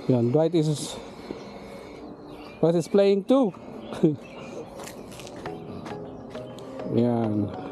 Yan, Dwight is playing too. Yan.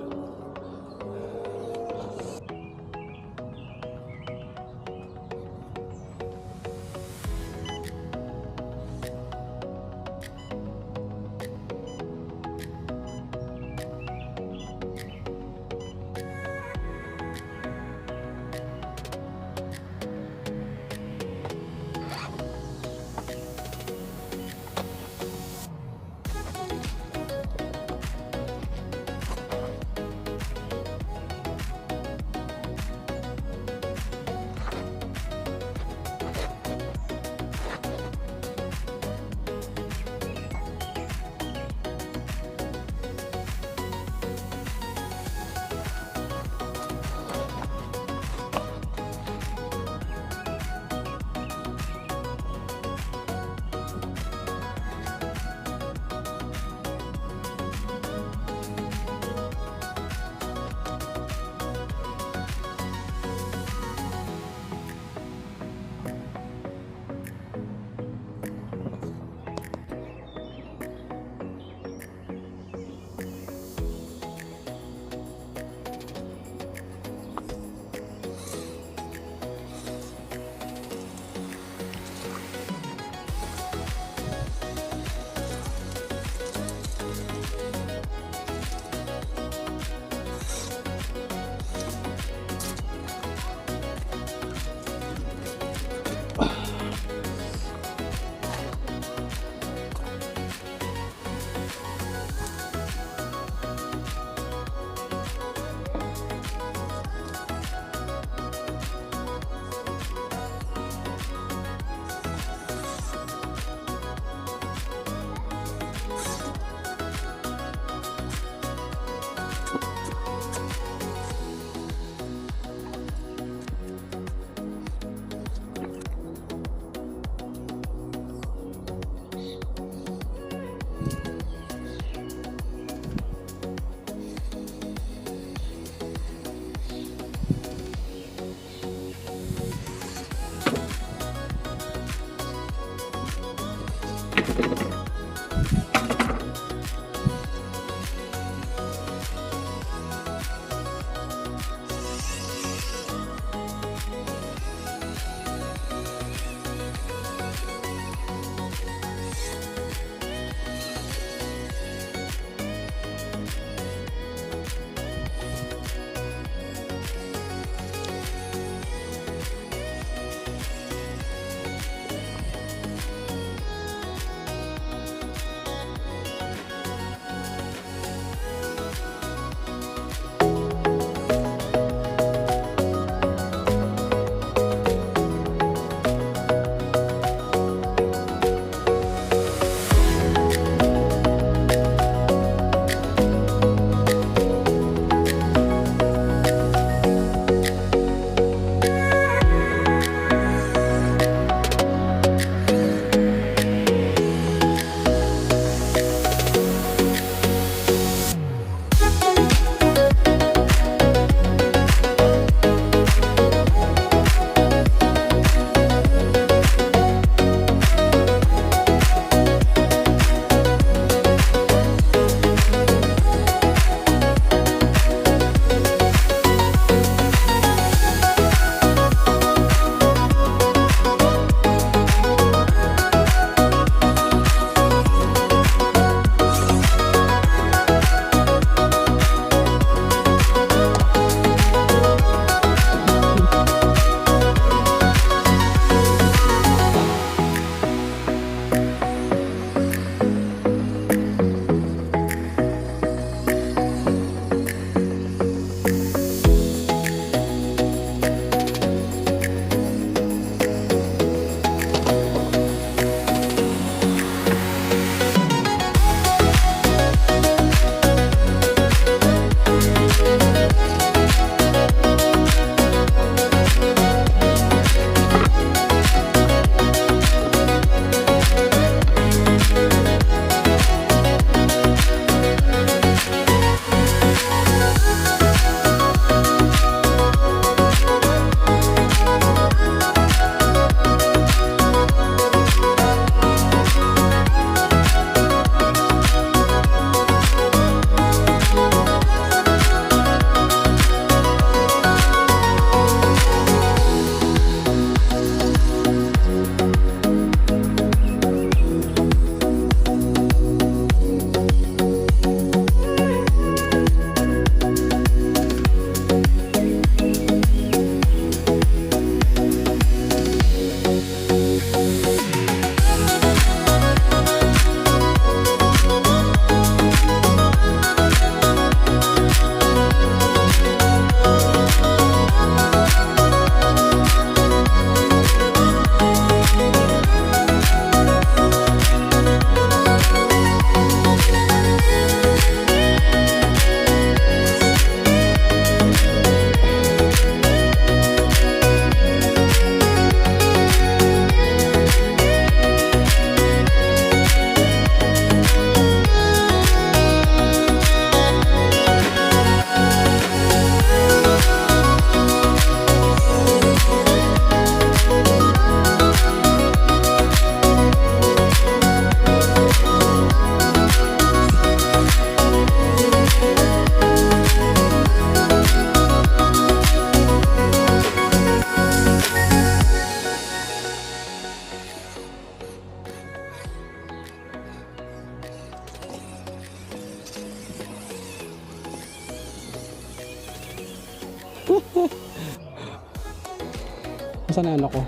Saan na ano ko?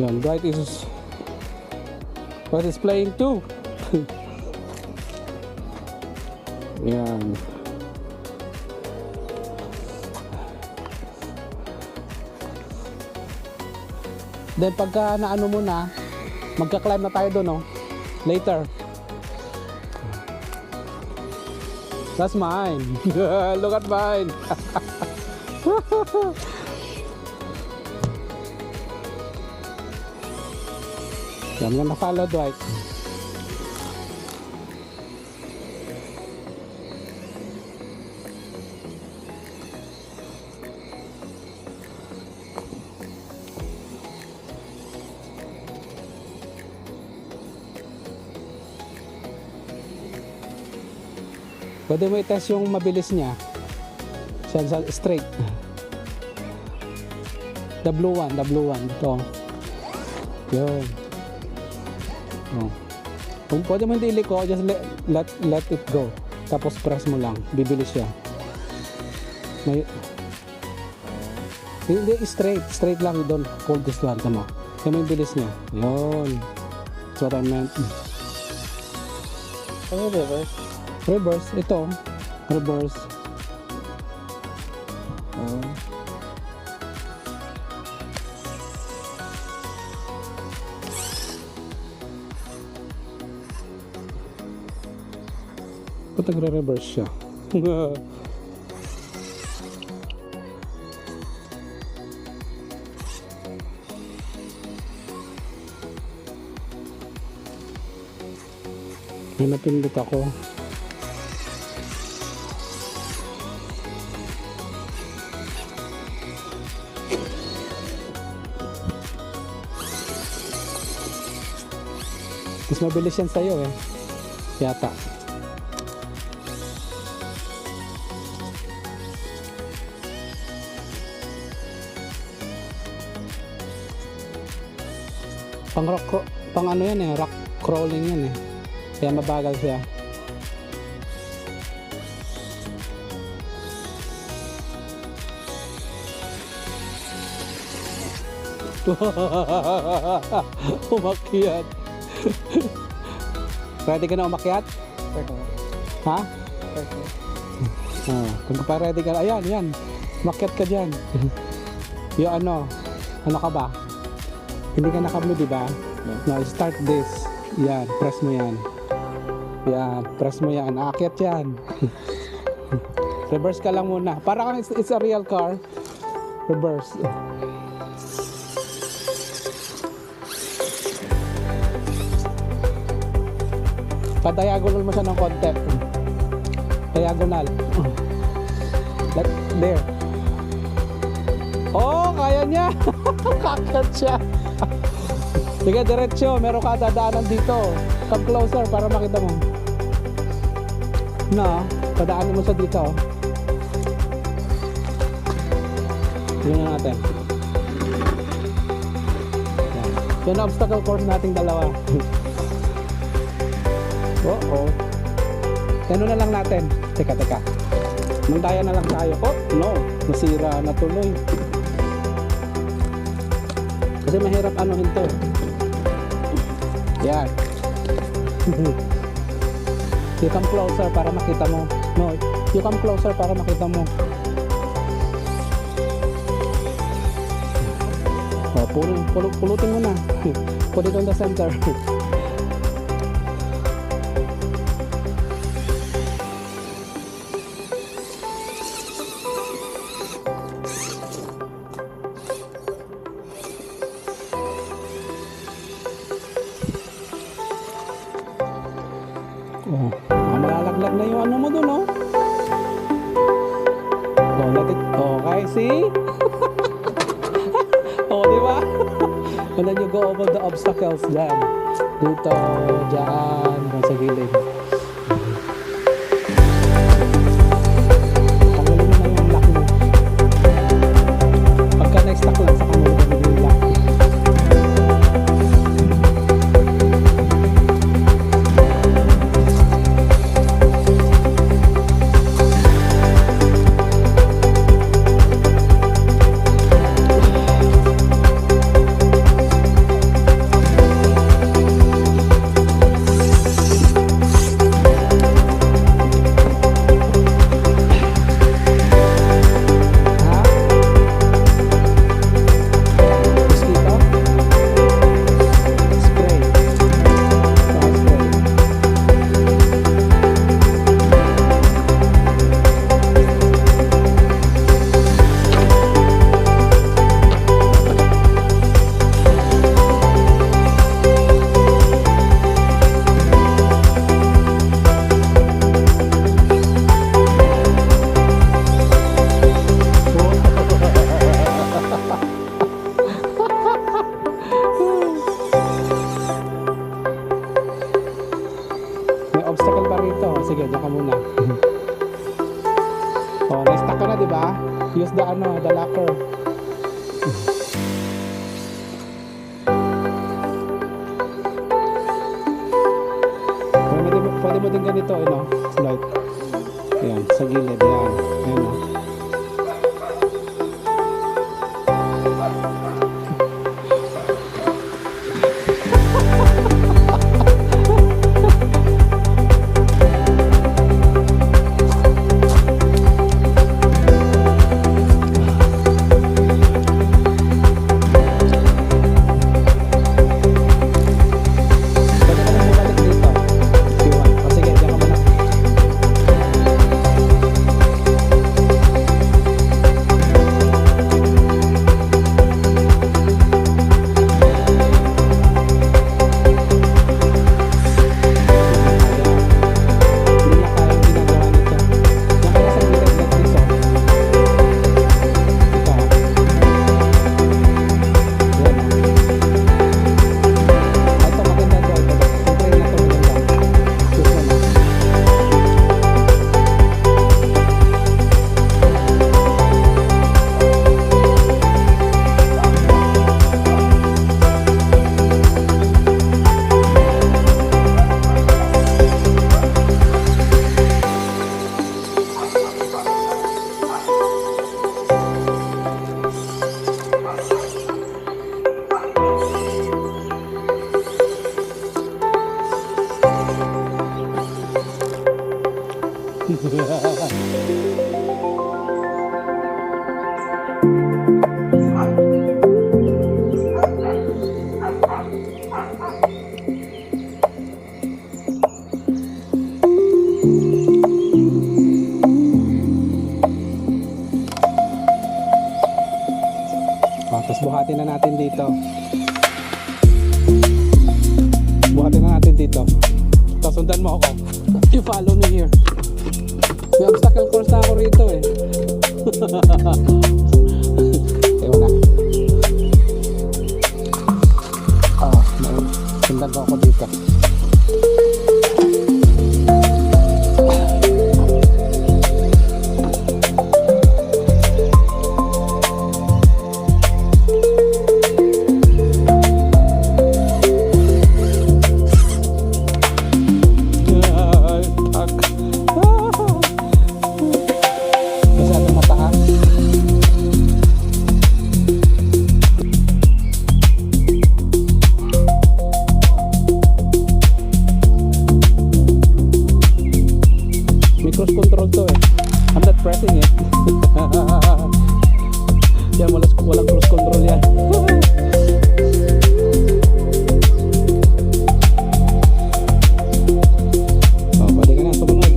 Yan, Dwight is playing too. Yan. Then pagka naano mo na, magka-climb na tayo doon, no? Later. That's mine. Look at mine. I'm gonna follow Dwight. Pwede mo i-test yung mabilis niya. Siya sa straight. The blue one. Ito. Yun. Oh. Kung pwede mo hindi iliko, just let it go. Tapos press mo lang. Bibilis siya. Hindi straight. Straight lang. You don't hold this one. Tama. Kaya mo yung bilis niya. Yun. That's what I meant. Ano reverse? Reverse, ito. Reverse. Ba't nagre-reverse siya? May napindot ako. Mas mabilis yan sa'yo eh. Yata. Pang ano yan eh, rock crawling yan eh. Kaya mabagal siya. Umakyat. Ready ka na umakyat? Ha? Oh, kung pa ready ka na, ayan, yan. Umakyat ka dyan. Yung ano ka ba? Hindi ka naka-blue, di ba? No, start this. Yan, press mo yan. Yan, press mo yan. Aakyat yan. Reverse ka lang muna. Parang it's a real car. Reverse. Pa-diagonal mo siya ng konti. Diagonal. There. Oh, kaya niya. Kakat siya. Sige, diretso. Meron ka dadaanan dito. Come closer para makita mo. Na, padaanin mo siya dito. Tingnan na natin. Yan ang obstacle course nating dalawa. Oo. Gano'n na lang natin. Teka. Mandaya na lang tayo. Oh, no. Masira na tuloy. Kasi mahirap anuhin to. Yan. You come closer para makita mo. No, you come closer para makita mo. Oh, pulutin mo na. Put it on the center. Oh, malalaglag na yung ano mo dun, oh. Oh, let it, okay, see? Oh, di ba? And then you go over the obstacles dyan. Dito, dyan, sa gilid. Tanggalin mo na yung lock mo. Pagka na-stuck lang, saka mo yung lock. sige, diyan ka muna. Oh, na-stuck ka na, di ba? Use the the locker. Pwede mo din ganito, slide. Ayan, sa gilid, yan. Ayan, Pwede ka nang bumalik dito. If you want. O sige, diyan ka muna. Hindi niya kaya yung ginagawa nito. Diyan kaya sa gilid, like this, oh. Ito, oh. Ayan, oh. Ito, maganda to. Yung tray na to, maganda. This one, oh. Tapos buhatin na natin dito. Buhatin na natin dito. Tapos sundan mo ako. You follow me here. May obstacle course na ako rito eh. Ewan na. Sundan mo ako dito. Masyadong mataas. May cruise control to eh. I'm not pressing it. Yan, walang cruise control yan. Oh, pwede ka na, sumunod.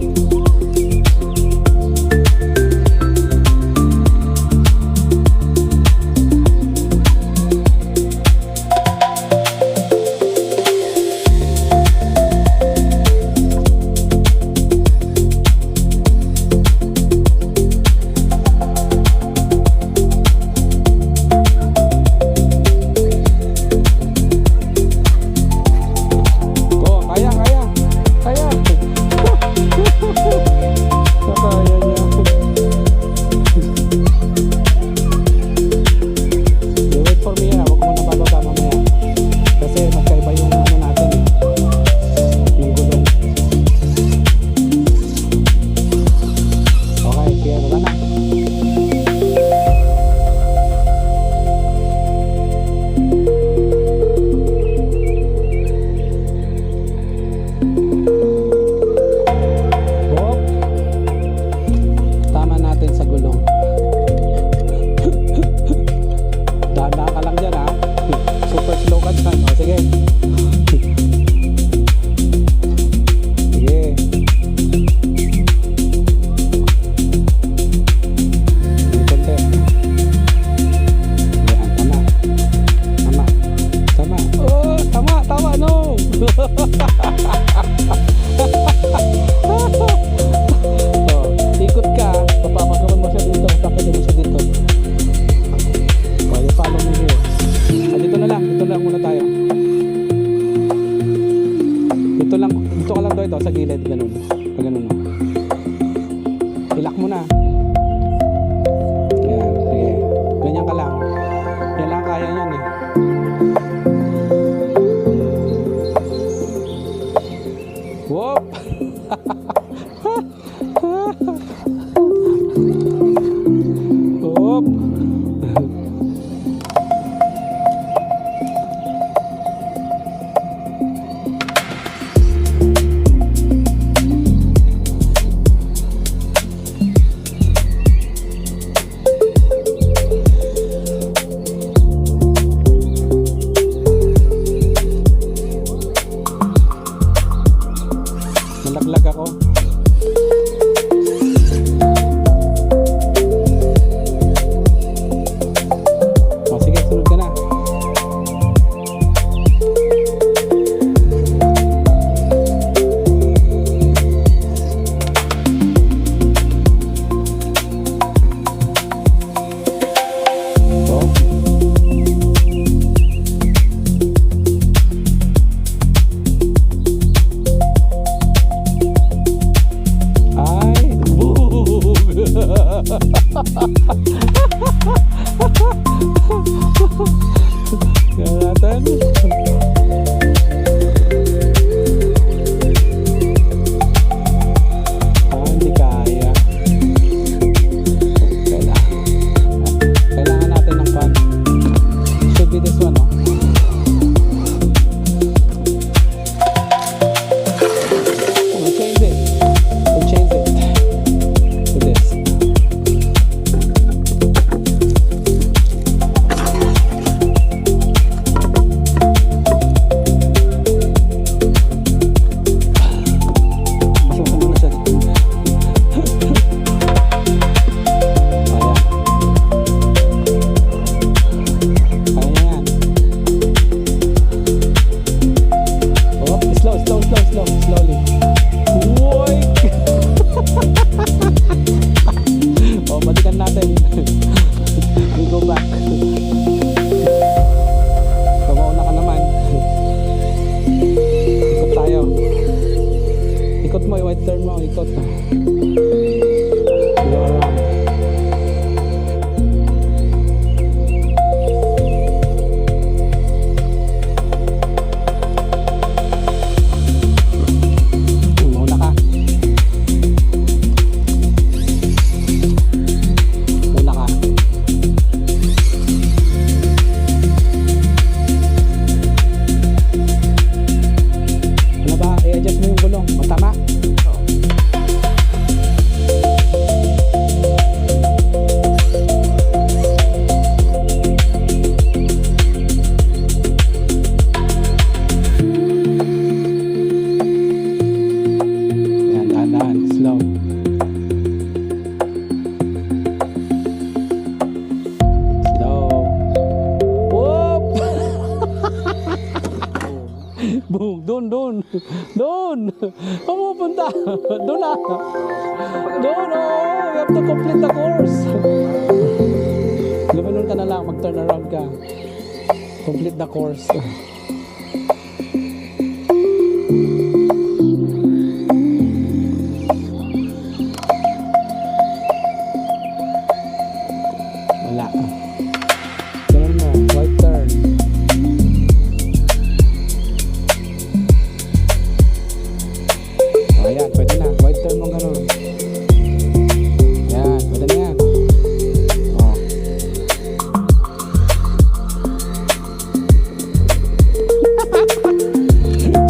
Oh, kaya. Kaya. Kaya niya. You wait for me, huwag mo na bababa mamaya. Kasi magkaiba yung natin eh. Yung gulong. Okay, kaya baba na. Hop. Tama natin sa gulong. Dahan-dahan ka lang dyan ha. Super slow ka dyan. O sige. Sige. Yung konti. Yan, tama. Tama. Tama. Oh, tama, no. So, ikot ka. Papapagawan mo siya dito. Papapagawan mo siya dito. Okay, follow me here. Dito na lang muna tayo. Dito ka lang daw ito sa gilid, ganun. Ganun. ikot. Go around. Una ka. Una ka. Ano ba? I-adjust mo yung gulong. Matama. Yan, dahan-dahan. Slow. Slow. Whoop! Boom! Doon! Saan pupunta? Doon na! Doon! Oh! We have to complete the course! Lumalun ka na lang, mag-turn around ka. Complete the course. Wala. Ganun mo, right turn. O, ayan, pwede na. Right turn mo ganun. Yan, pwede na yan. O.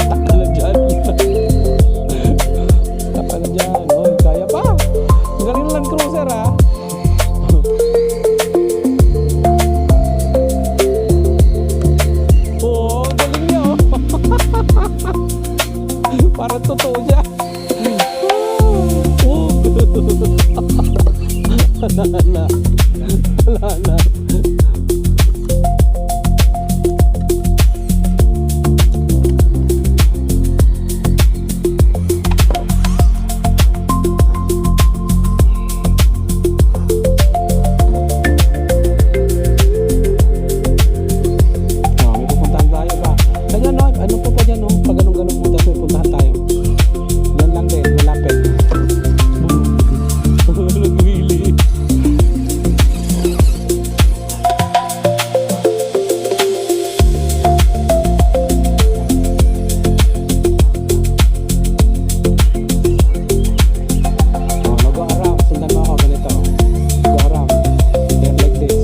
Taka na dyan. Taka na dyan. Oy, kaya pa. Ang galing ng Land Cruiser, ha. Oo, ang galing niya, oh. Parang totoo siya. Wala na. Wala na. Oh, may pupuntahan tayo ba? Kanya no, ano pa pa dyan, no? Pag ganun-ganun mo, tapos may puntahan tayo. Yan lang din, malapit. Nag-wheelie. Oh, mag-go around. Sundan mo ako, ganito. Go around. Then like this.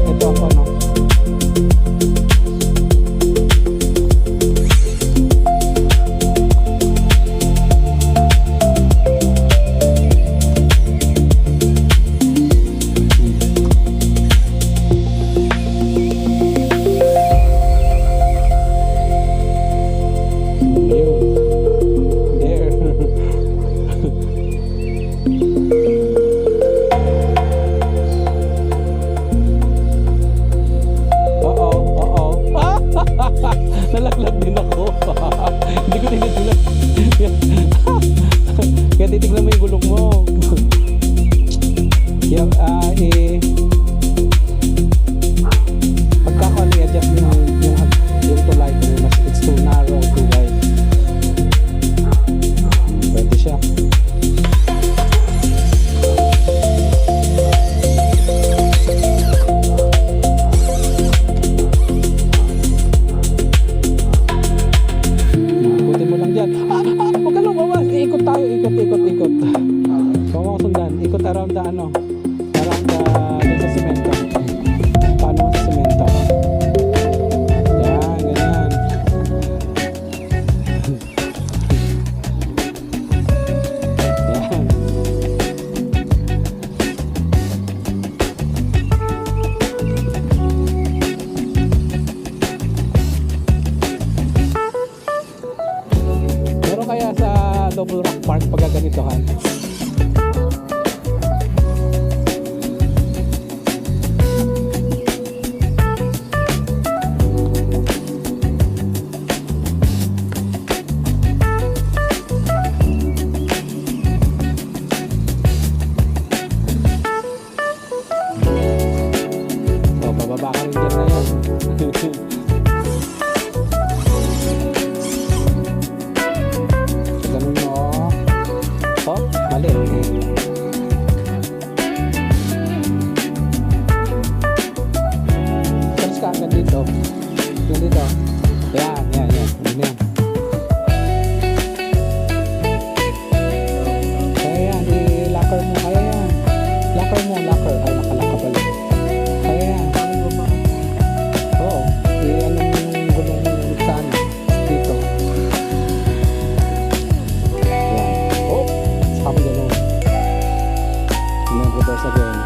Ito ako, no? Yun. There. Oo. Nalaglag din ako. Hindi ko tinitignan. Kaya titignan mo yung gulong mo. Yung, pagka i-adjust mo yung tulay ko, it's too narrow, too wide. Pwede siya. Ikutin mo lang dyan. Huwag ka lumawas. Ikot tayo. Ikot. Huwag mo sundan. Ikot around the ano. Around the dun sa semento. Paano sa semento? Yan, ganyan. Yan. Meron kaya sa Double Rock Park pagka ganito, han? Mali. Terus ka hanggang dito. Hanggang dito. Yan. Yan. Kaya yan, i-locker mo. Kaya yan. Locker mo, locker. Ay, nakalak ka pala. Kaya yan. Oo. I-ano mo yung gulong mo saan. Dito. Yan. Oh! Saka mo ganun. And then reverse again.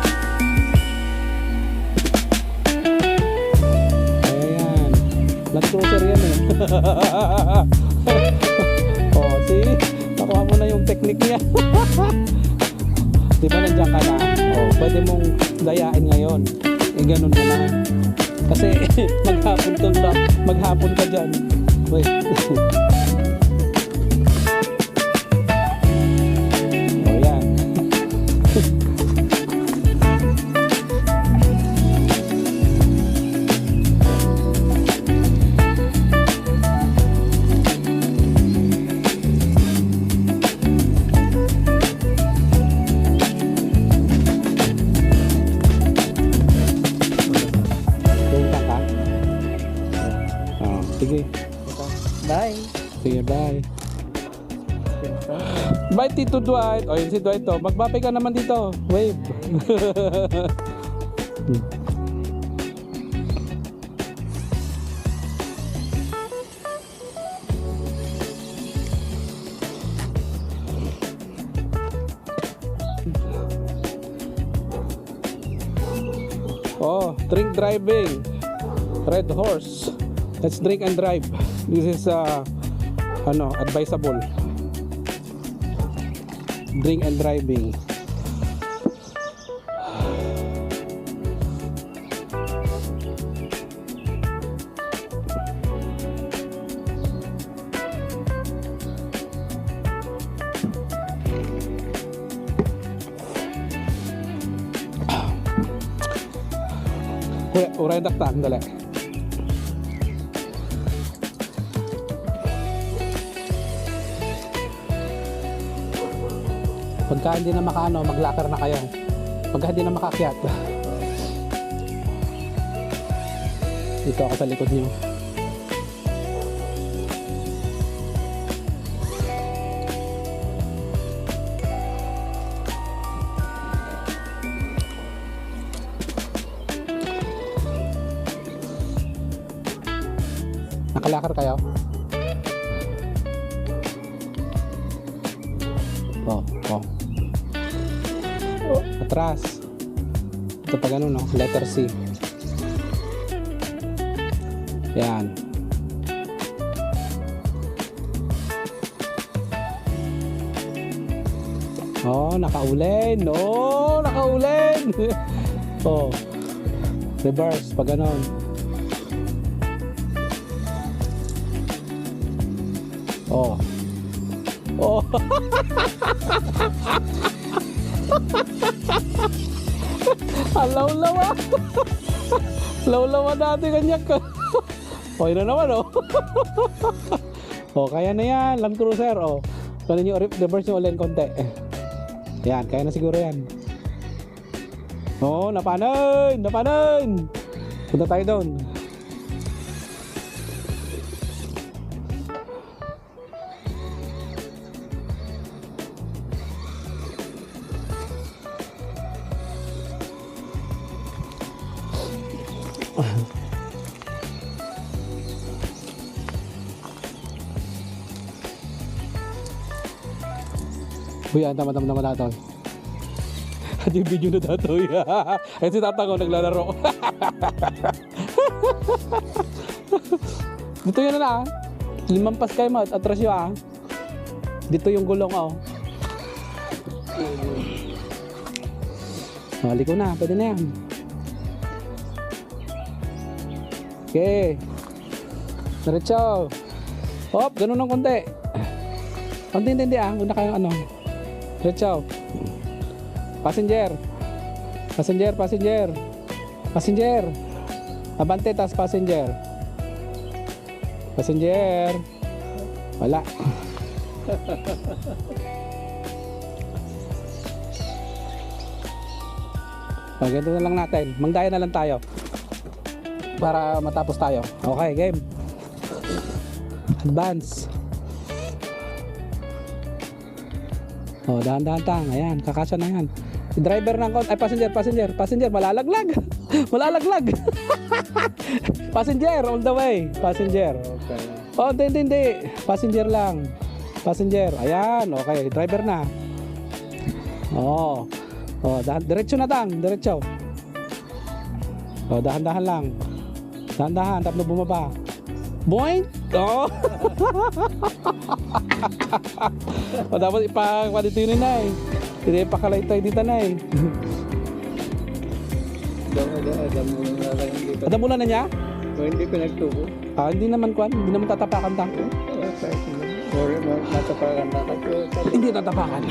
Kaya yan. Land Cruiser yan eh. Oh, see? Nakuha mo na yung technique niya. Di ba nandiyan ka na? Oh, pwede mong dayain ngayon. Eh, ganun mo na. Kasi maghapon ka dyan. Wait. Oh, yan. Doon ka. Oh, sige. Bye. Sige, bye. Bye, Tito Dwight. O, yun si Dwight to. Magbabay ka naman dito. Wave. Oh, drink driving. Red horse. Let's drink and drive. This is advisable. Drink and driving. Uray daktan dali. Pagka hindi na makaano, maglakar na kayo. Pagka hindi na makakyat. Dito ako sa likod niyo. Nakalakar kayo? Oh. Atras. Ito pa ganun, no? Letter C. Yan. Oh, nakaulin. Oh, nakaulin. Oh. Reverse, pa ganun. Oh. Oh. Alaw-lawa. Law-lawa natin kanyak ko. O, yun na naman, oh. O, kaya na yan. Land Cruiser, oh. Kaya nyo, reverse nyo ulit konti. Yan, kaya na siguro yan. Oh, napanin. Punta tayo doon. Uy, tama na ito. At yung video na dato. Ay, si tata ko naglalaro. Dito yun na ah. Limampas kayo mo at atras yun ah. Dito yung gulong oh. Mali ko na, pwede na yan. Okay. Diretso. Hop, ganun ng konti. Konti ah. Una kayong ano. Diretso. Passenger. Abante, tas passenger. Wala. Ganito na lang natin. Mangdaya na lang tayo. Para matapos tayo. Okay, game. Advance. Oh, dahan-dahan. Ayan, kakasya na yan. Driver ng ay passenger, malalaglag. Malalaglag. Passenger, all the way. Passenger. Okay. Oh, hindi. Passenger lang. Passenger. Ayan, okay. Driver na. Oh. Oh, diretso na tang, diretso. Oh, dahan-dahan lang. Dahan-dahan, tapos bumaba. Boing! Oh! O, dapat ipakwaditunin na eh. Hindi pakalay tayo dito na eh. Adamulan na niya? O hindi ko nagtubo. Hindi naman tatapakan tang. Or matapakan na kasi. Hindi tatapakan.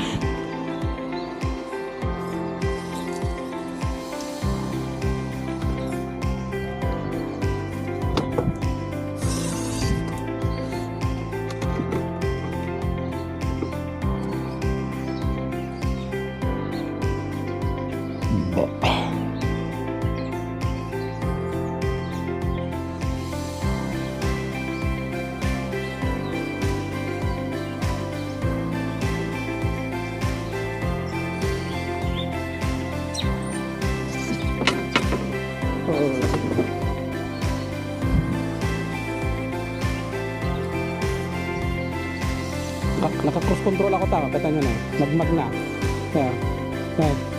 Naka-cross control ako tama, kita nyo na. Magmag na. Yeah.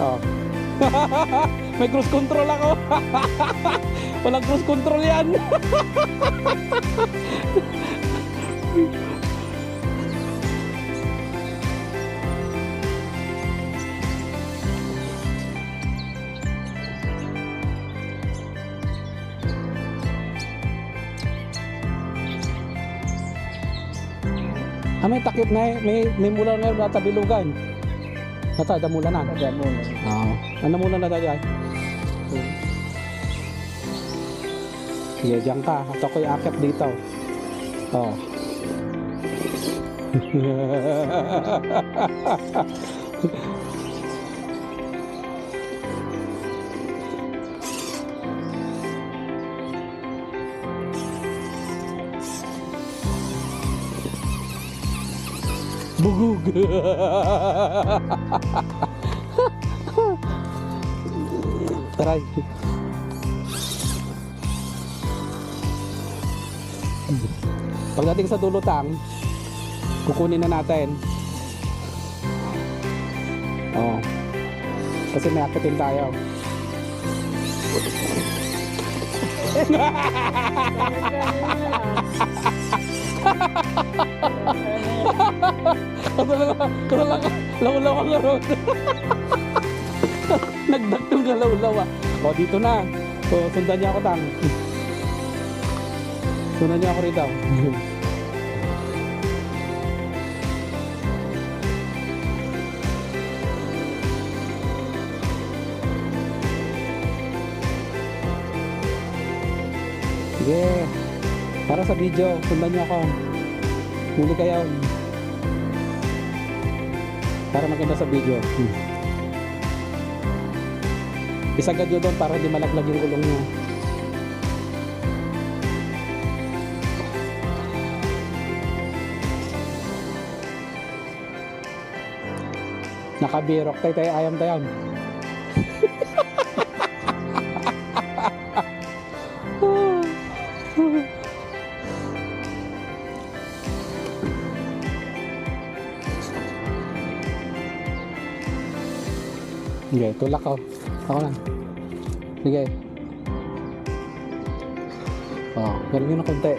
Oh. May cruise control ako. Walang cruise control yan. May takip na may mula na yung tabilugan. Nata, damula na. Damula. Oo. Ano muna na tayo? Sige, diyan ka. At ako'y akit dito. Oo. Bugug. Taray. Pagdating sa dulo tang, kukunin na natin. Oh. Kasi may akitin tayo. Laulaw ang road. Nagdaktong galaulaw ah. O dito na. So sundan niya ako tang. Sundan niya ako rito. Sige. Para sa video, sundan niyo ako. Muli kayo. Para maganda sa video. Isagad nyo doon para di malaglag yung gulong nyo. Nakabirok tayo ayam tayo. Sige, tulak ako. Ako lang. Sige. Oh, galing yun na konti.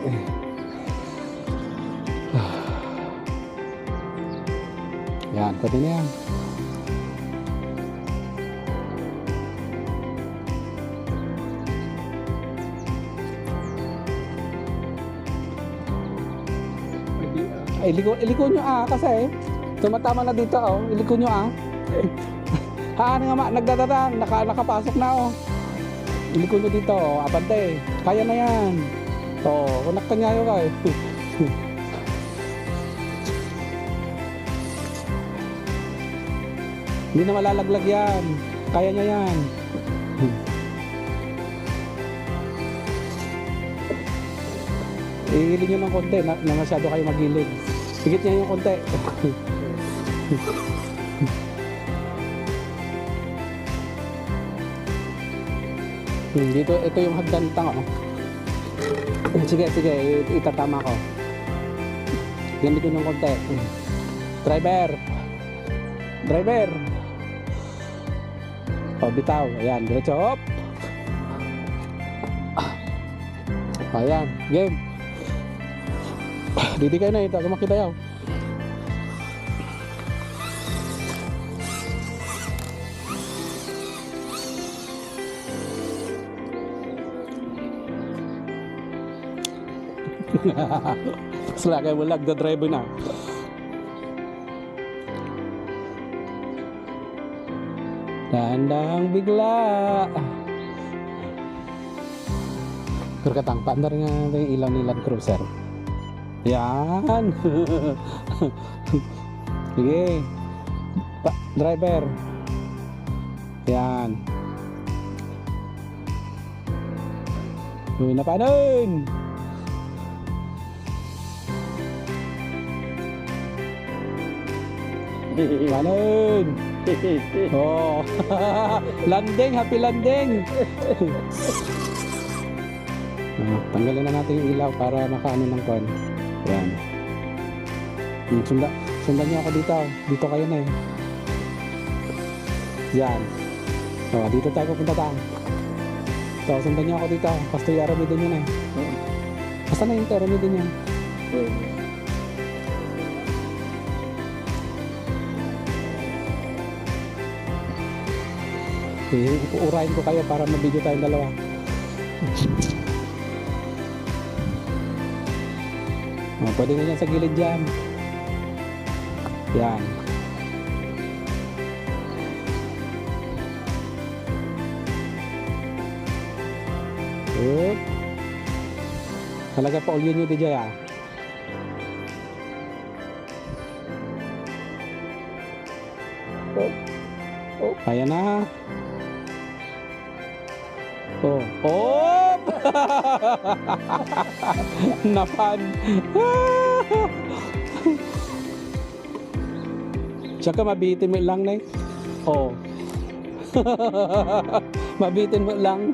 Yan, pwede na yan. Ay, iliko nyo kasi tumatama na dito iliko nyo ano nga nagdadaan, nakapasok na iliko nyo dito abante, kaya na yan unak ka nyayo ka hindi na malalaglag yan, kaya nya yan. Ihilin nyo ng konti na masyado kayo magilid. Higit niya yung konti. Dito, ito yung hagdan tanga. Sige, itatama ko. Ganito ng konti. Driver! O, bitaw. Ayan, diretso. Hop! Ayan, game. Didi kayo na ito. Kumakita yaw. Sila kayo walag. Driver na. Dandang bigla. Kurkatang, paandar nga yung ilaw ni Land Cruiser. Yan. Sige. Driver. Yan. Uy, napanon. Panon. Oh. Landing, happy landing. Tanggalin na natin yung ilaw para makaano ng kwan. Yan. Sundan niyo ako dito. Dito kayo na eh. Yan. O, dito tayo pupunta tayo. So, sundan niyo ako dito. Basta yung aramidin nyo na eh. Basta na yung aramidin nyo. Uurahin ko kayo para mabidyo tayong dalawa. Pwede nga yan sa gilid dyan. Yan. Oop. Talaga pa ulian nyo DJ ah. Ayan na. Oh. Oh! Napan. Tsaka mabitin mo lang na eh. Oh. Mabitin mo lang.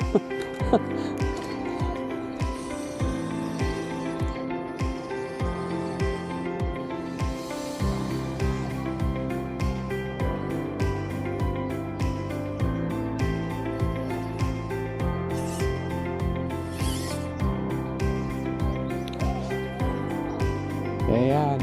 Ayan.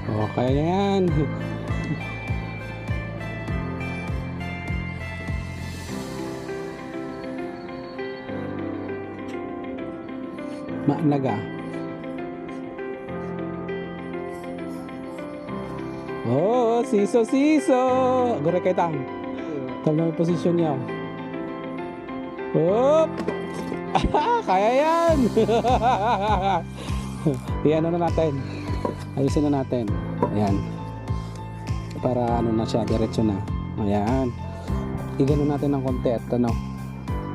Oh, kaya yan. Maanaga. Oh, siso. Gore kay tang. Tama yung posisyon niya. Hop! Kaya yan! Iyan na natin. Ayusin na natin. Ayan. Para ano na siya, diretso na. Ayan. Igano natin ng konti at ano,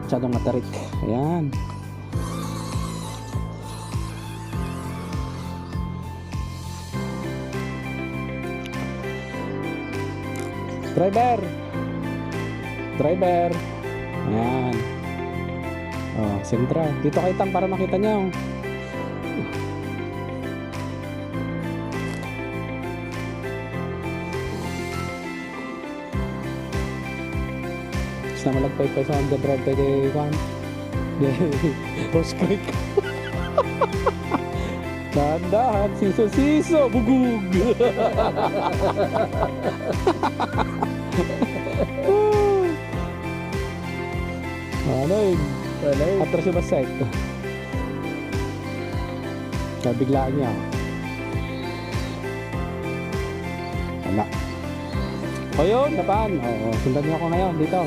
masyadong matarik. Ayan. Driver! Ayan. Oh, sentral. Dito kayo Tang para makita niyo. Tapos na malagpay pa sa magdadrive tayo kay Juan. Horse Creek. Dahan-dahan, siso-siso, bugug. Ano yun? Atras yung basay. Nabiglaan niya. Wala. O yun, napaan? Oo, sundan niyo ako ngayon dito.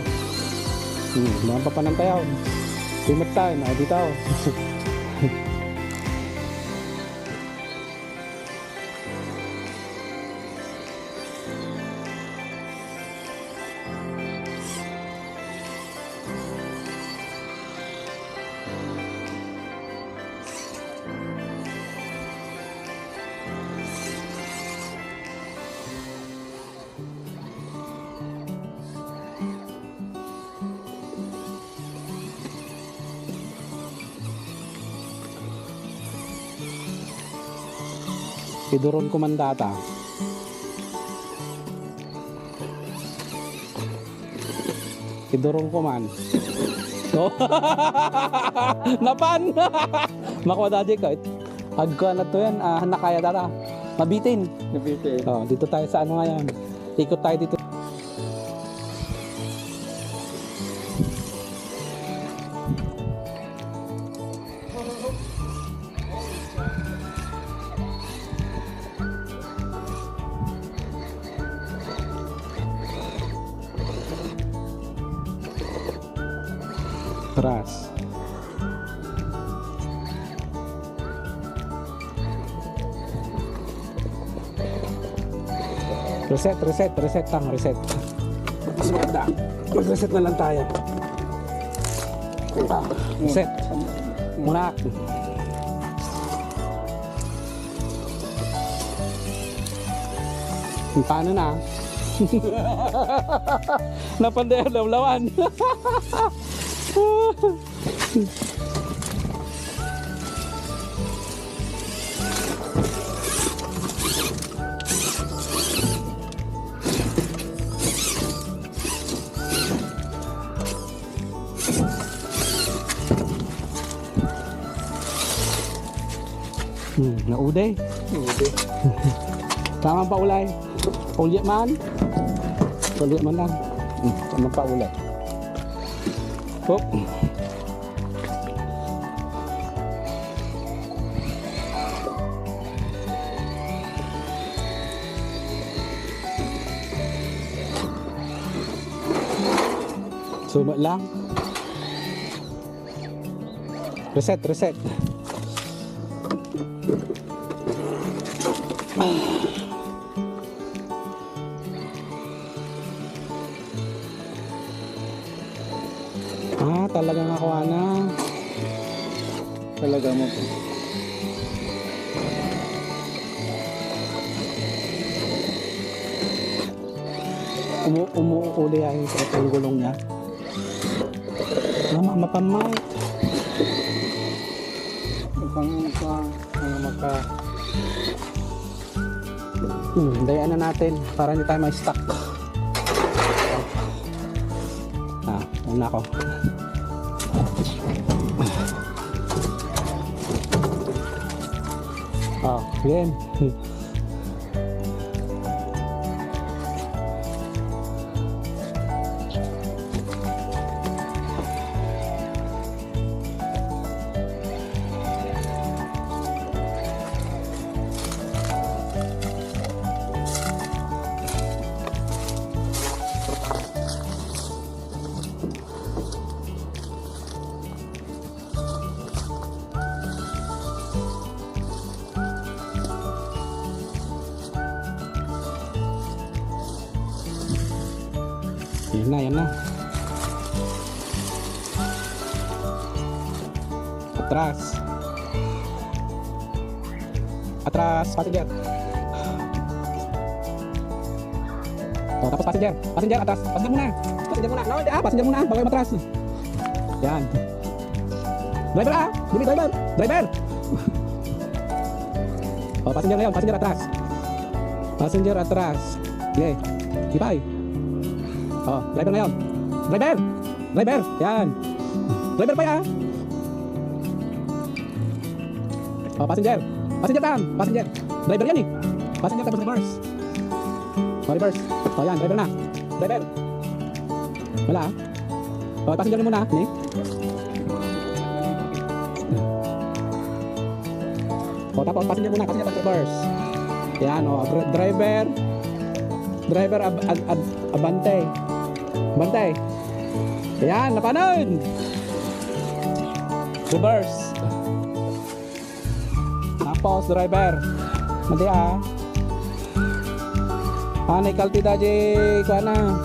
Mga papanantayaw. Timot tayo, dito. Iduron kumandata. Iduron kuman. Oh. Napan. Makuha dadi ka. Agka na to yan. Nakaya tara. Mabitin. Nabitin. Oh, dito tayo sa ano ngayon. Ikot tayo dito. Atras. Reset Tang, reset. Suwada. Mag-reset na lang tayo. Reset. Muna. Paano na? Napanday ang lawlawan. Nauday. Tama pa ulay. Ulit man. Ulit man lang. Tama pa ulay. Hop. Sumat lang. Reset. Talagang ako na. Talaga mo. Umuuli ay sa gulong niya. Mapamay. Maka. Dayaan na natin para hindi tayo ma-stuck. Una ako. Yan. Yan na. Atras, passenger. Oh, tapos passenger atas. Passenger muna. No, passenger muna, bago matras. Yan. Driver ah! Jimmy, driver! Driver! Oh, passenger ngayon, passenger atras. Passenger atras. Okay. Ipay. Oh, driver ngayon. Driver! Driver! Yan. Driver pa yan. Oh, passenger. Passenger tam. Passenger. Driver yan eh. Passenger tapos reverse. Oh, reverse. Oh, yan. Driver na. Driver. Wala ah. Oh, passenger muna. Ni. Oh, tapos passenger muna. Passenger tapos reverse. Yan. Oh, driver. Driver abante. Bantay. Yan. Napanood. Reverse. Tapos driver. Mati ah. Anay kalti daji kuana.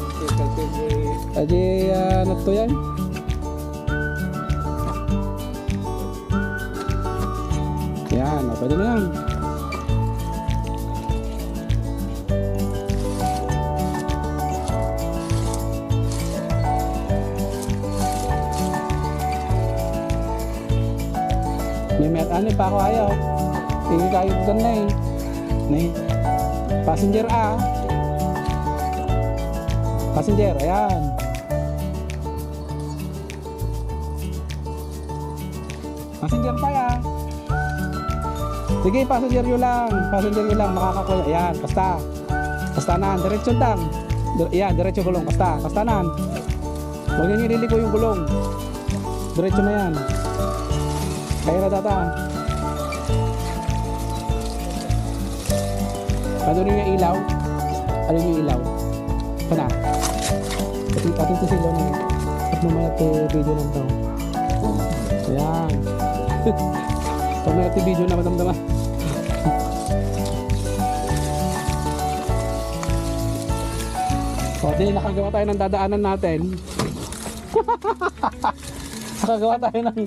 Daji ano to yan? Yan, pwede na yan. May ano pa ako ayaw. Hindi kayo doon na eh. Nih. Passenger A. Passenger, ayan. Passenger pa ya. Sige, passenger yun lang. Passenger yun lang, makakakuha. Ayan, basta. Basta na, diretso lang. Ayan, diretso gulong, basta. Basta na. Huwag nyo nililiko yung gulong. Diretso na yan. Kaya na data. Ano rin yung ilaw? Ano yung ilaw? Kana? Ating sisilo na. At mamaya ito video lang daw. Ayan. Mamaya ito video na madamdaman. O di, nakagawa tayo ng dadaanan natin. Nakagawa tayo ng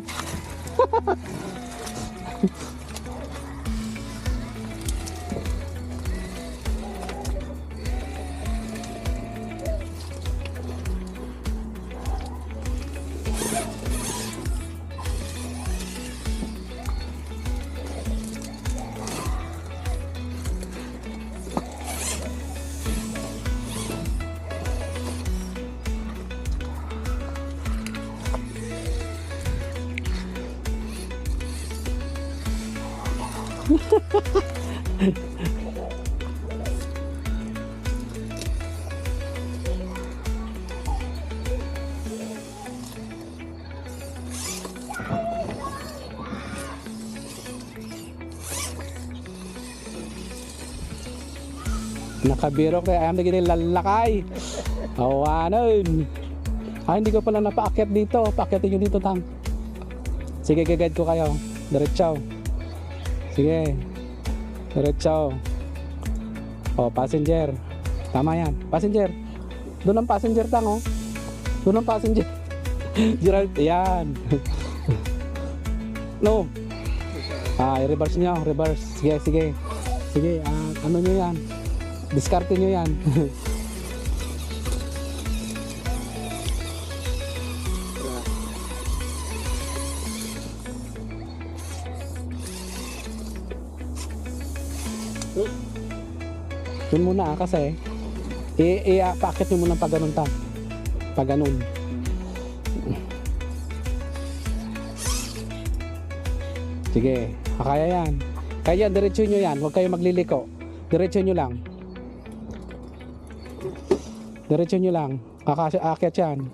nakabiro kaya ayam na gini lalakay. Awanon. Hindi ko pala napaakyat dito. Paakyatin nyo dito tang. Sige, gagad ko kayo. Diretso. Sige. Diretso. Oh, passenger. Tama yan. Passenger. Doon ang passenger tang oh. Doon ang passenger. Gerald, yan. No. I-reverse nyo. Reverse. Sige, sige. Sige, ano nyo yan. Diskarte nyo yan. Yun muna kasi i-packet nyo muna pag ganun ta. Pag ganun. Sige, kaya yan. Kaya diretso nyo yan. Huwag kayo magliliko. Diretso nyo lang. Diretso nyo lang. Aakyat yan.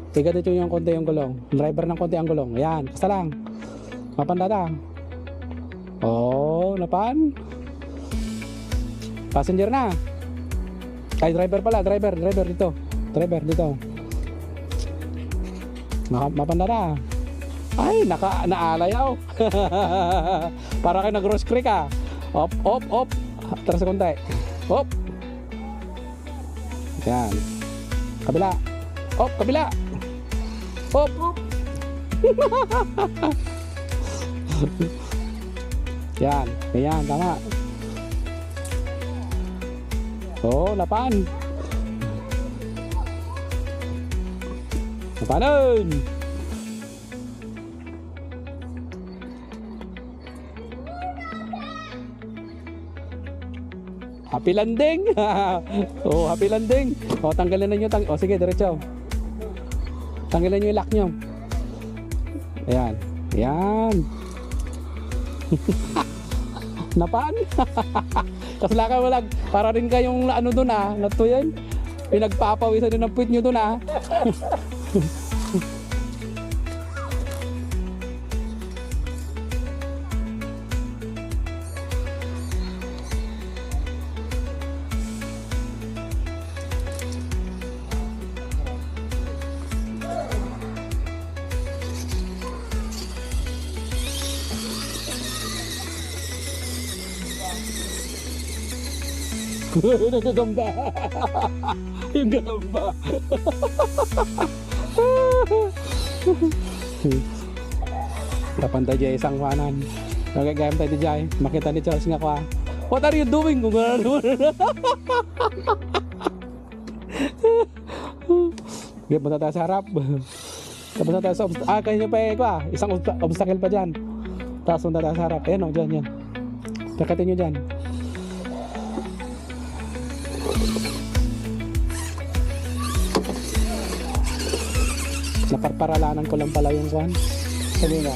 Tiga dito yung konti yung gulong. Driver ng konti ang gulong. Ayan. Basta lang. Mapandada. Oh, napan. Passenger na. Ay, driver pala. Driver dito. Driver dito. Mapandada. Ay, naalayaw. Para kayo nag-Rose Creek ah. Op. Tara sa konti. Op. Yan. Kabila. Op, kabila. Op. Yan. Ayan, tama. Oh, lapan. Lapanan. happy landing. Oh, happy landing. Oh, tanggalin na nyo. Oh, sige, diretso. Tanggalin nyo yung lock nyo. Ayan. Ayan. Napaan? Tapos laka walag. Para rin kayong ano doon Nato yan. Pinagpapawisan din ng puwit nyo doon Nagagamba. Yung gamba. Tapanta dyan isang wanan. Nagagayam tayo dyan. Makita ni Charles nga ko What are you doing? Kung gano'n. Sige, punta tayo sa harap. Tapos na tayo sa kanina pa isang obstacle pa dyan. Tapos punta tayo sa harap. Ayan dyan. Takatin nyo dyan. Naparparalanan ko lang pala yung kwan. Kanina.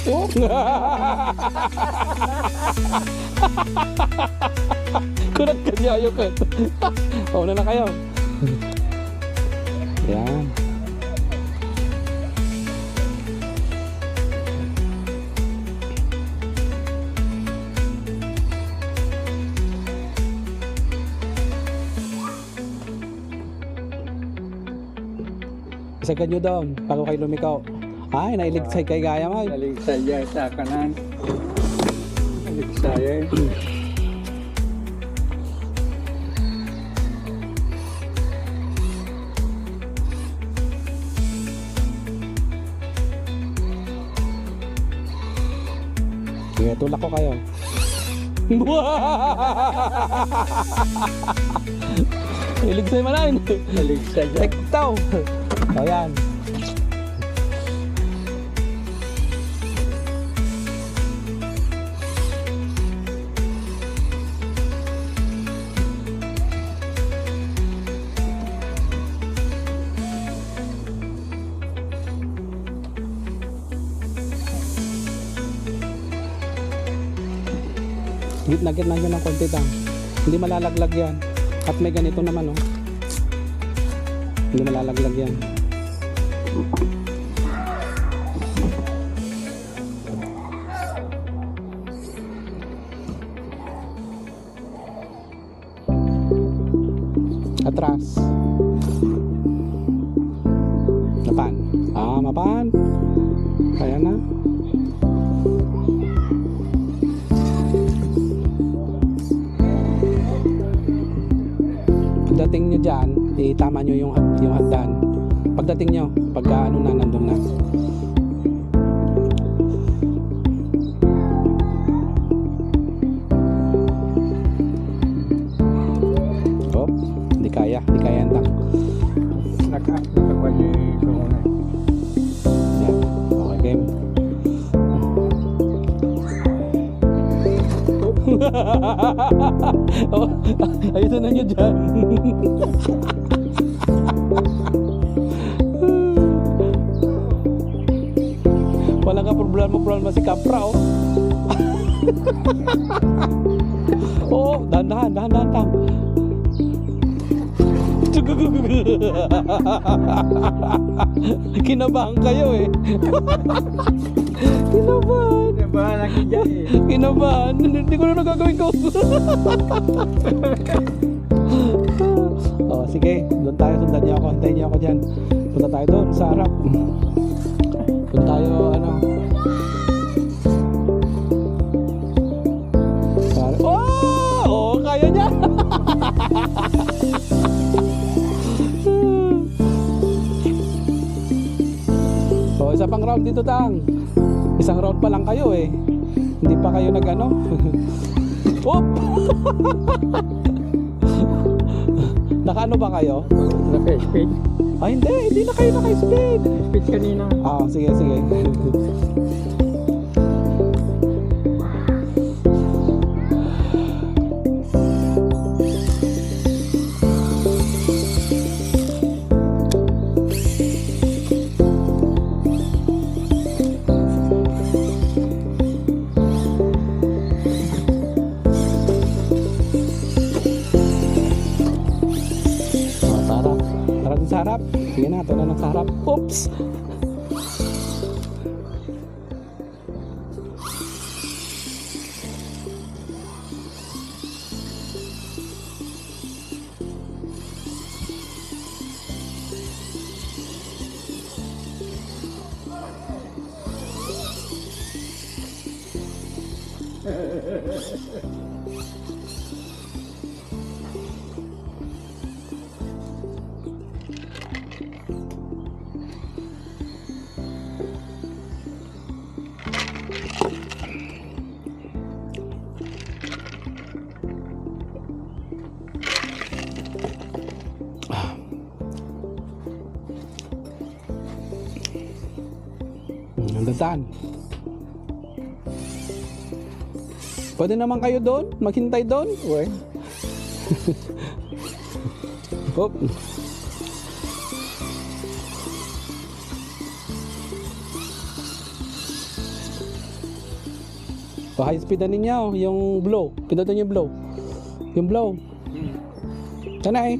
Oh! Kunat ka niya yung kat. Oh, na kayo. Yan. Isagan nyo doon, bago kayo lumikaw. Ay, nailigtsay kay gaya mo. Naligsay dyan sa kanan. Naligsay Sige, tulak ko kayo. Nailigtsay mo na yun. Naligsay dyan. Tektaw. O yan. Gitna-gitna nyo ng konti lang. Hindi malalaglag yan. At may ganito naman Hindi malalaglag yan. Atras. Mapan. Mapan. Kaya na. Pagdating nyo dyan, itama nyo yung hagdan. Pagdating nyo, pagka nandun na. Oh, hindi kaya yan lang. Nakapagwali ko na. Yan, okay game. Oh, ayusin na nyo dyan. Wala ka problema si Capra Oh, dahan. Kinabahan kayo Kinabahan. Kinabahan lagi dyan Kinabahan. Hindi ko na nagagawin ko. Oh, sige. Doon tayo. Sundan niyo ako. Hintayin niyo ako dyan. Punta tayo doon sa harap. Doon tayo, Oh, kaya niya. Oh, isa pang round dito, Tang. Isang round pa lang kayo Hindi pa kayo Oop! Nakaano ba kayo? Naka-speed. Ay, hindi na kayo naka-speed. Speed kanina. Ah, sige, sige. Sarap. Tara dun sa harap. Sige na, ito na lang sa harap. Oops! Nandaan. Pwede naman kayo doon, maghintay doon. Uy. Hop. High speed na ninyo, yung blow. Pindutin yung blow. Yung blow. Sana eh.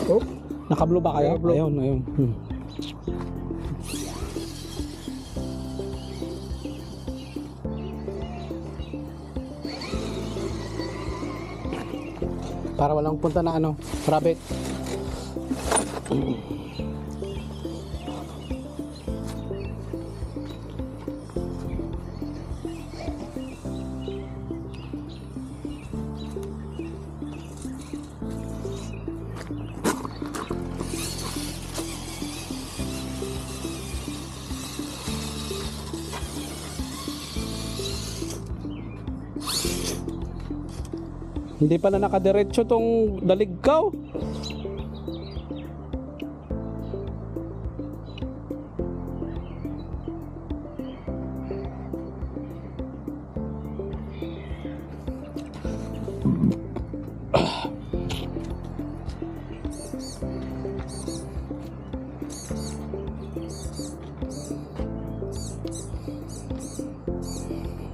Oh. Naka-blow ba kayo? Naka-blow. Ayun, ayun. Para walang punta na ano, rabbit. Hindi pala nakadiretso tong daligkaw.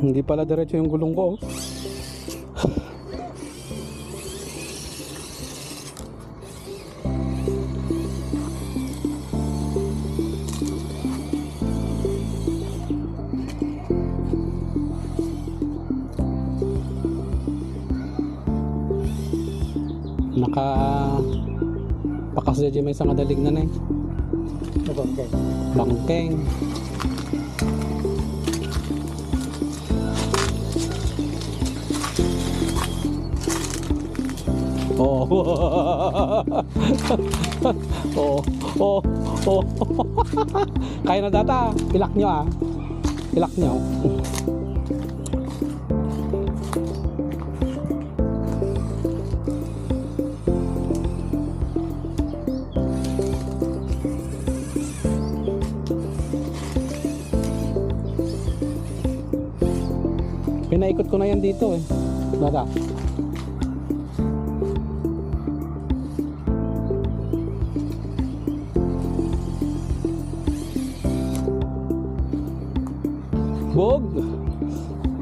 Hindi pala diretso yung gulong ko. Naka pakas dyan may isang adalig na eh. Nabangkay. Bangkeng. Oh. Oh. Oh. Oh. Kaya na data. Ilak nyo ah. Ilak nyo. Pinaikot ko na yan dito eh. Dada. Bog.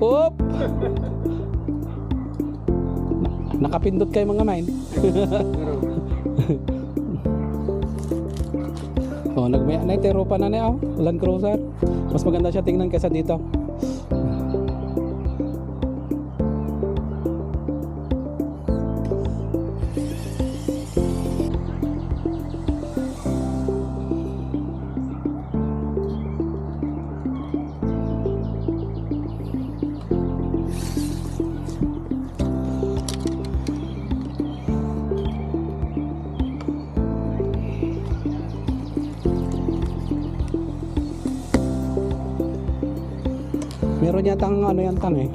Hop. Nakapindot kayo mga mine. Oh, nagmaya na itero pa na niya oh. Land Cruiser. Mas maganda siya tingnan kaysa dito. Meron yatang ano yan tang eh.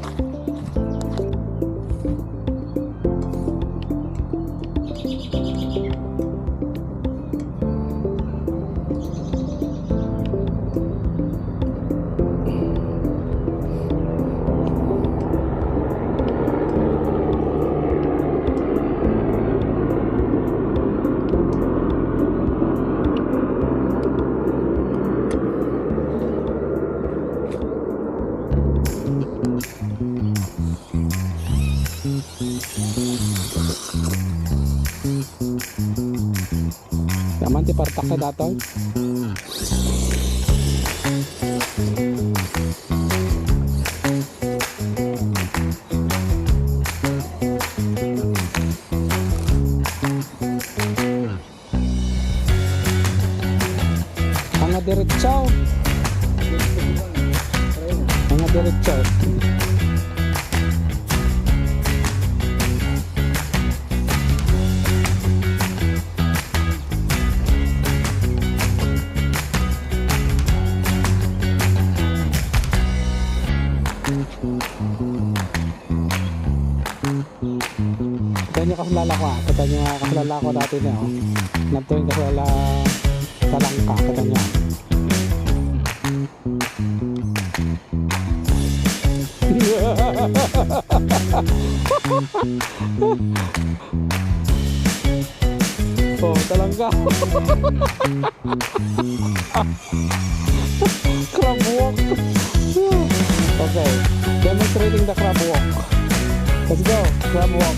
Yaman ti partak sa datoy. Mga diretso. Mga diretso. Kita nyo kasalala ko ah. Kita nyo kasalala ko dati na oh. Nantuin kasalala talangka. Kita nyo. Oh, talangka. Crab walk. Okay, demonstrating the crab walk. Let's go, crab walk.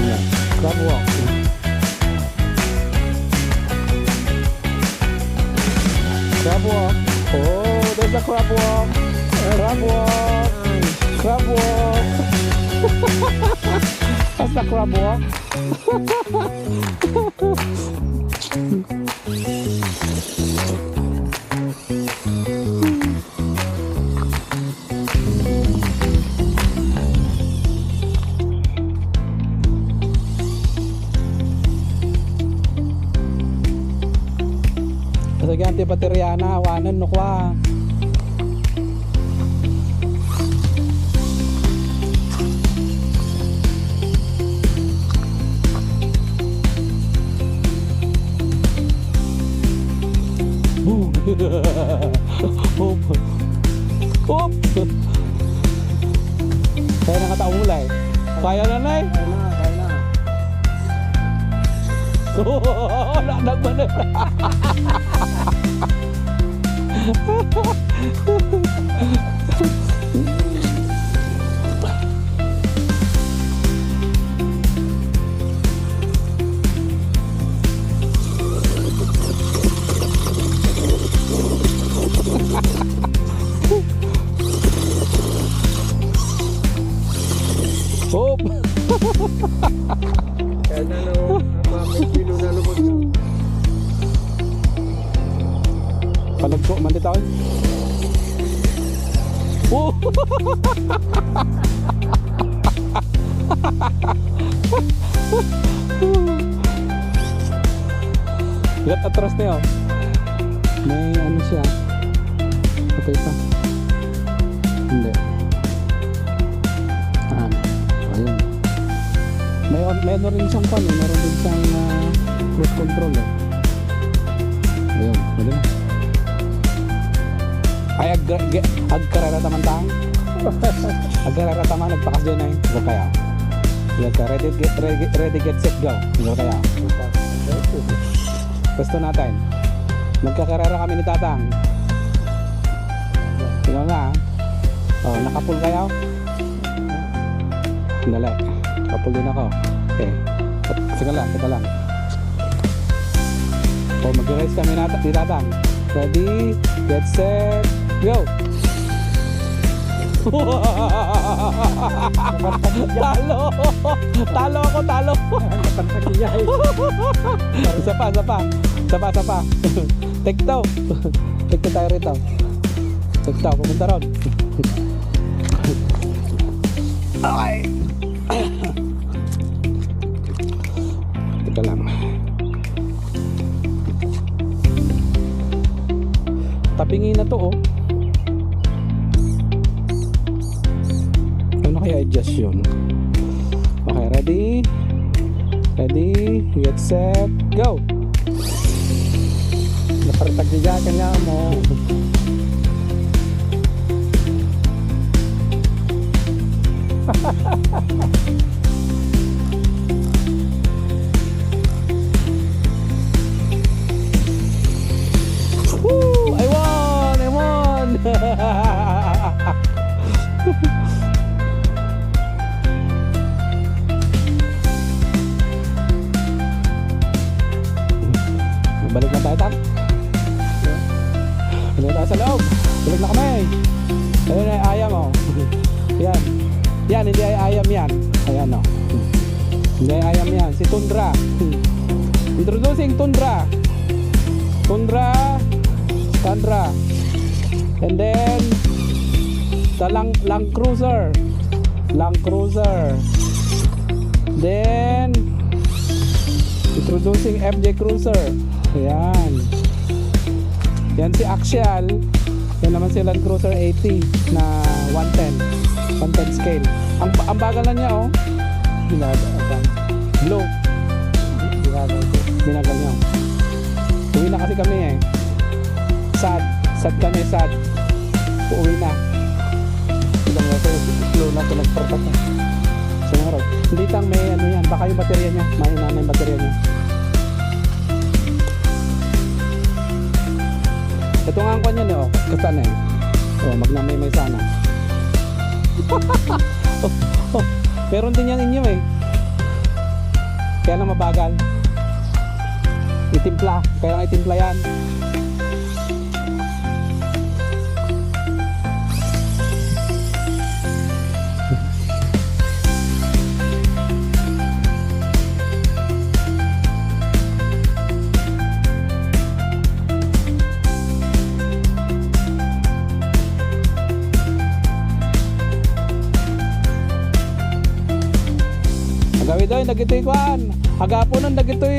Yeah, crab walk. Crab walk. Oh, there's a crab walk. Crab walk. Crab walk. That's the crab walk. Ganti baterya na awanan no kwa. Hop. Hop. Kaya na kataong mulay. Kaya na nay. Kaya na. Oh, nagmanan. Hop. Kaya na no. May kilo na lumot. Palagko, mandi tayo. Oh! Lihat atras niya. May ano siya. Ito isa. Hindi. Ayun. May ano rin siyang pan eh. Meron din siyang cruise control eh. Ayun. Pwede na. Ay, agkarara taman tang. Agkarara taman, nagpakas din na yun. Ito kaya. Ready, get, set, go. Ito kaya. Pwesto natin. Magkakarara kami ni Tatang. Tingnan na. Oh, nakapul kayo? Dali. Kapul din ako. Okay. Sige lang. Oh, mag-race kami ni Tatang. Ready, get, set, go! Talo ako. Napantagiyay. Isa pa. Take two. Take two tayo rito. Take two, pumunta ron. Okay. Teka lang. Tabingin na to oh. Ano kaya adjust yun? Okay, ready, get set, go! Napantagiyay kanya mo. Woo! I won! Hindi, ayam yan. Si Tundra. Introducing Tundra. Tundra. And then, the Land Cruiser. Land Cruiser. Then, introducing FJ Cruiser. Ayan. Yan si Axial. Yan naman si Land Cruiser 80 na 110. 110 scale. Ang bagal na niya, oh. Low. Binagal niya. Uwi na kasi kami eh. Sad kami, sad. Uuwi na. Ilang na ito, slow na ito nagparpat na. Sumarap. Hindi tang may ano yan, baka yung baterya niya. Mahina na yung baterya niya. Ito nga ang kanya niya, oh. Kasana eh. Oh, magnamay sana. Meron din yan inyo eh. Kaya lang mabagal. Itimpla. Kaya lang itimpla yan. Agawid doy, nagitoy kuan. Agapon nun, nagitoy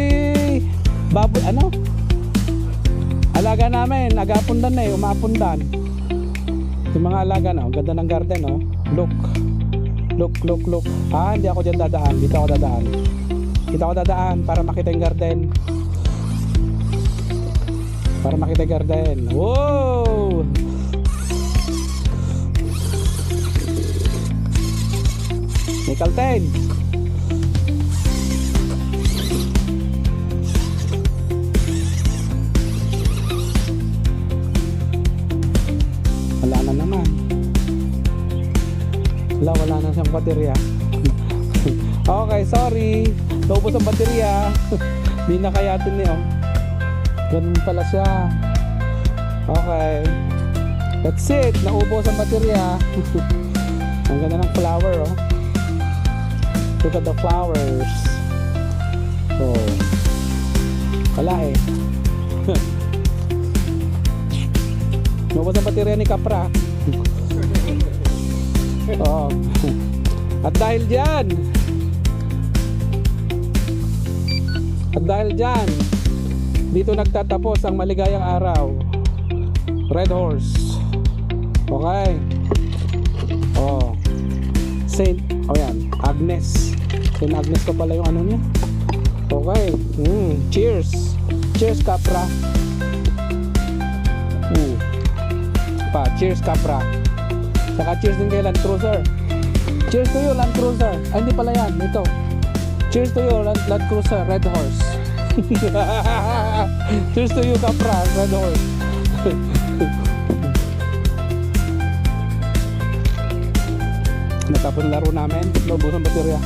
baboy, ano? Alaga namin, agapon dan eh, umapon dan. Yung mga alaga na, ganda ng garden, oh. Look. Ah, hindi ako dyan dadaan, dito ako dadaan. Dito ako dadaan para makita yung garden. Para makita yung garden. Wow! Nickel 10. Wala na naman. Wala na siyang baterya. Okay, sorry. Naubos ang baterya. Hindi na kayatin niyo. Ganun pala siya. Okay. That's it. Naubos ang baterya. Ang ganda ng flower, oh. Look at the flowers. Oh. Wala eh. Naubos ang baterya ni Capra. Oh. At dahil dyan, dito nagtatapos ang maligayang araw. Red Horse. Okay. Oh. Yan. Agnes. Saint Agnes ko pala yung ano niya. Okay. Cheers. Cheers, Capra. Cheers, Capra. Saka cheers din kay Land Cruiser. Cheers to you, Land Cruiser. Ay, hindi pala yan. Ito. Cheers to you, Land Cruiser, Red Horse. Cheers to you, Capra, Red Horse. Natapos laro namin. Naubos ang baterya.